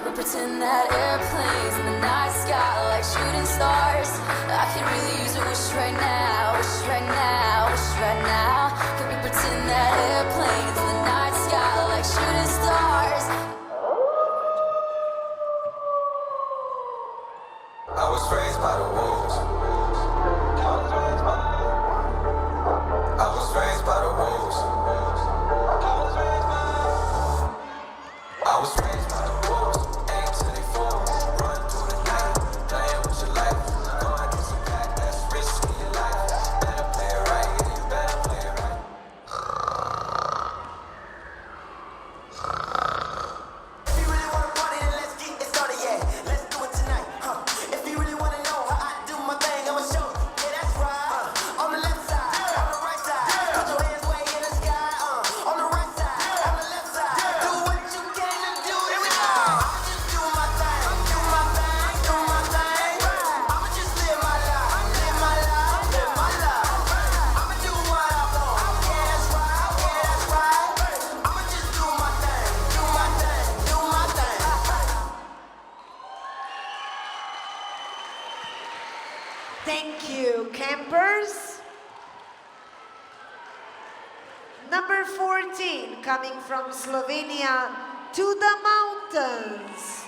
we pretend that airplanes in the night sky like shooting stars? I could really use a wish right now, wish right now, wish right now. Can we pretend that airplanes in the night sky like shooting stars? I was raised by the wolves. I was raised by the wolves. I was raised by the wolves. Aim till they fall. Run through the night. Playing with your life. Go and get some back. That's risky your life. Better play it right. Yeah, you better play it right. If you really wanna party, then let's get it started, yeah. Let's do it tonight, huh? If you really wanna know how I do my thing, I'ma show you. Yeah, that's right. On the left side, on the right side. Put your hands way in the sky, on the right side, on the left side. Do what you can to do it. I'ma just do my thing, do my thing, do my thing. I'ma just live my life, live my life, live my life. I'ma do what I want. Yeah, that's right, yeah, that's right. I'ma just do my thing, do my thing, do my thing. Thank you, campers. Number 14, coming from Slovenia, To the Mountains.